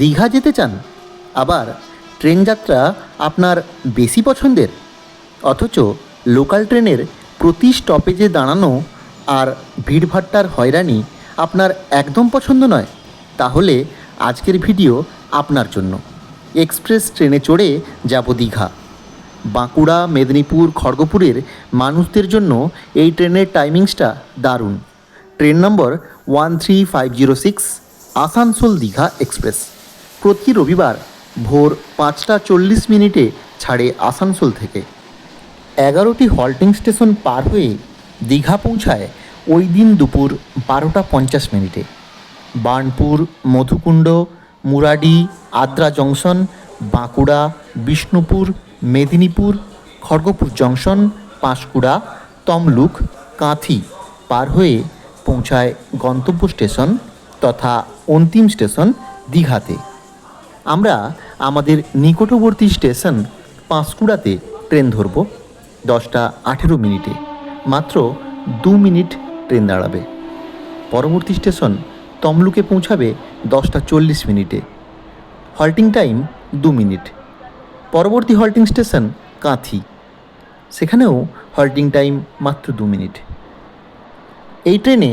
দীঘা যেতে চান, আবার ট্রেন যাত্রা আপনার বেশি পছন্দের, অথচ লোকাল ট্রেনের প্রতি স্টপেজে দাঁড়ানো আর ভিড়ভাট্টার হয়রানি আপনার একদম পছন্দ নয়, তাহলে আজকের ভিডিও আপনার জন্য। এক্সপ্রেস ট্রেনে চড়ে যাব দীঘা। বাঁকুড়া, মেদিনীপুর, খড়গপুরের মানুষদের জন্য এই ট্রেনের টাইমিংসটা দারুণ। ট্রেন নম্বর 13506 আসানসোল দীঘা এক্সপ্রেস প্রতি রবিবার ভোর 5:40 ছাড়ে আসানসোল থেকে। 11টি হল্টিং স্টেশন পার হয়ে দীঘা পৌঁছায় ওই দিন দুপুর 12:50। বার্নপুর, মধুকুণ্ড, মুরাডি, আদ্রা জংশন, বাঁকুড়া, বিষ্ণুপুর, মেদিনীপুর, খড়গপুর জংশন, পাঁশকুড়া, তমলুক, কাঁথি পার হয়ে পৌঁছায় গন্তব্য স্টেশন তথা অন্তিম স্টেশন দীঘাতে। আমরা আমাদের নিকটবর্তী স্টেশন পাঁশকুড়াতে ট্রেন ধরব 10:18। মাত্র 2 মিনিট ট্রেন দাঁড়াবে। পরবর্তী স্টেশন তমলুকে পৌঁছাবে 10:40। Halting time 2 minute. পরবর্তী হল্টিং স্টেশন কাঁথি, সেখানেও হল্টিং টাইম মাত্র 2 মিনিট। এই ট্রেনে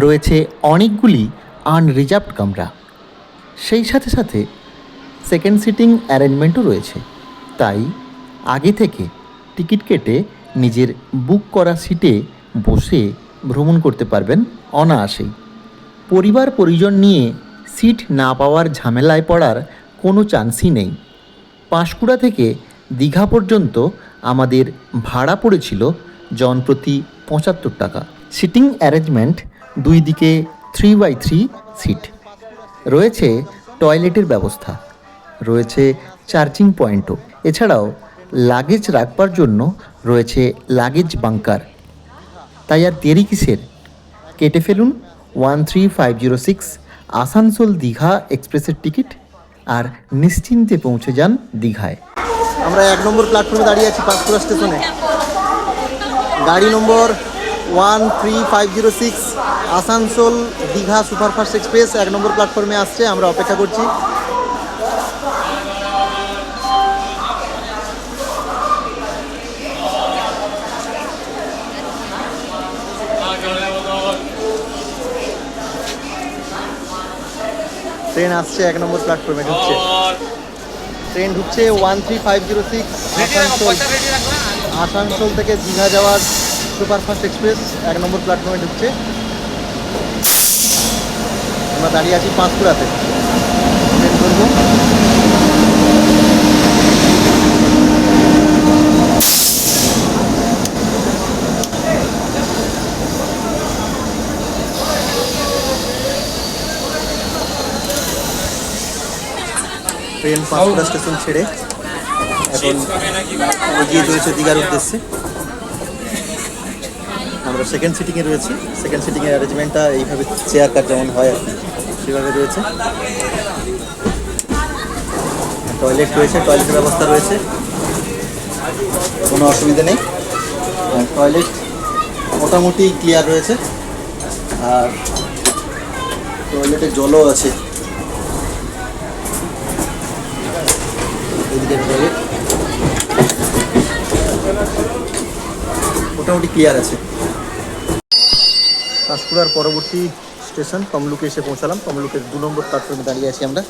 রয়েছে অনেকগুলি আনরিজার্ভড কামরা, সেই সাথে সাথে সেকেন্ড সিটিং অ্যারেঞ্জমেন্টও রয়েছে। তাই আগে থেকে টিকিট কেটে নিজের বুক করা সিটে বসে ভ্রমণ করতে পারবেন অনায়াসেই। পরিবার পরিজন নিয়ে সিট না পাওয়ার ঝামেলায় পড়ার কোনো চান্সই নেই। পাঁশকুড়া থেকে দীঘা পর্যন্ত আমাদের ভাড়া পড়েছিল জনপ্রতি 75 টাকা। সিটিং অ্যারেঞ্জমেন্ট, দুই দিকে 3x3 সিট, রয়েছে টয়লেটের ব্যবস্থা, রয়েছে চার্জিং পয়েন্টও। এছাড়াও লাগেজ রাখবার জন্য রয়েছে লাগেজ বাঙ্কার। তাই আর দেরি কিসের, কেটে ফেলুন 13506 আসানসোল দীঘা এক্সপ্রেসের টিকিট আর নিশ্চিন্তে পৌঁছে যান দীঘায়। আমরা 1 নম্বর প্ল্যাটফর্মে দাঁড়িয়ে আছি পাঁশকুড়া স্টেশনে। গাড়ি নম্বর 13506 আসানসোল দীঘা সুপারফাস্ট এক্সপ্রেস 1 নম্বর প্ল্যাটফর্মে আসছে, আমরা অপেক্ষা করছি। ট্রেন আসছে 1 নম্বর প্ল্যাটফর্মে ঢুকছে। ট্রেন ঢুকছে 13506 আসানসোল থেকে দীঘা যাওয়ার সুপারফাস্ট এক্সপ্রেস 1 নম্বর প্ল্যাটফর্মে ঢুকছে। আমরা দাঁড়িয়ে আছি পাঁশকুড়াতে, ট্রেন ধরবো। ট্রেন পাঁশকুড়া স্টেশন ছেড়ে এখন এগিয়ে চলেছে দীঘার উদ্দেশ্যে। আমরা সেকেন্ড সিটিংয়ে রয়েছি। সেকেন্ড সিটিংয়ের অ্যারেঞ্জমেন্টটা এইভাবে চেয়ার কার যেমন হয় আর কি, সেভাবে রয়েছে। টয়লেট রয়েছে, টয়লেটের ব্যবস্থা রয়েছে, কোনো অসুবিধা নেই। টয়লেট মোটামুটি ক্লিয়ার রয়েছে, আর টয়লেটে জলও আছে। এদিকে টয়লেট মোটামুটি ক্লিয়ার আছে। পাঁশকুড়ার পরবর্তী স্টেশন তমলুকে এসে পৌঁছালাম। তমলুকের 2 নম্বর প্ল্যাটফর্মে দাঁড়িয়ে আছি আমরা।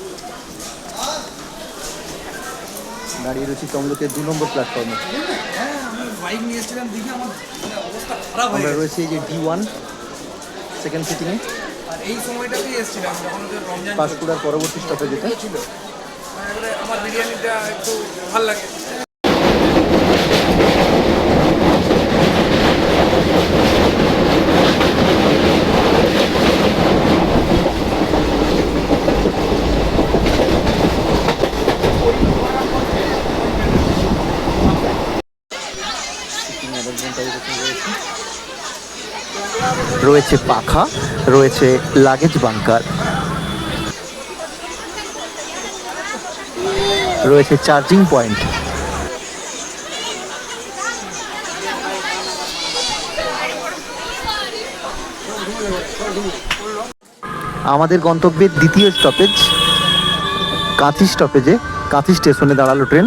দাঁড়িয়ে রয়েছি তমলুকের 2 নম্বর প্ল্যাটফর্মে। আমরা রয়েছি এই যে D1 সেকেন্ড সিটিংয়ে। পাঁশকুড়ার পরবর্তী স্টপেজ যেটা আমার বিরিয়ানিটা একটু ভালো লাগে। রয়েছে পাখা, রয়েছে লাগেজ বাঙ্কার, রয়েছে চার্জিং পয়েন্ট। আমাদের গন্তব্যের দ্বিতীয় স্টপেজ কাঁথি স্টপেজে, কাঁথি স্টেশনে দাঁড়ালো ট্রেন।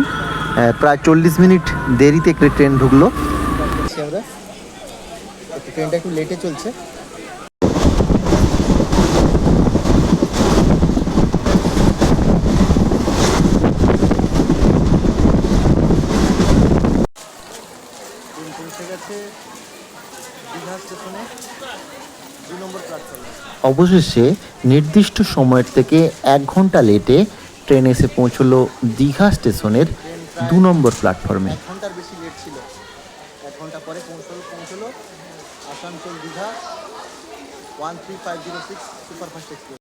প্রায় 40 মিনিট দেরিতে ট্রেন ঢুকলো। আমরা ট্রেনটা একটু লেটে চলছে। ট্রেন পৌঁছে গেছে দীঘা স্টেশনে 2 নম্বর প্ল্যাটফর্মে। অবশেষে নির্দিষ্ট সময়ের থেকে 1 ঘন্টা লেটে ট্রেন এসে পৌঁছলো দীঘা স্টেশনের 2 নম্বর প্ল্যাটফর্মে। 1 ঘন্টার বেশি লেট ছিল। 1 ঘন্টা পরে পৌঁছলো আসানসোল দীঘা 13506 সুপারফাস্ট এক্সপ্রেস।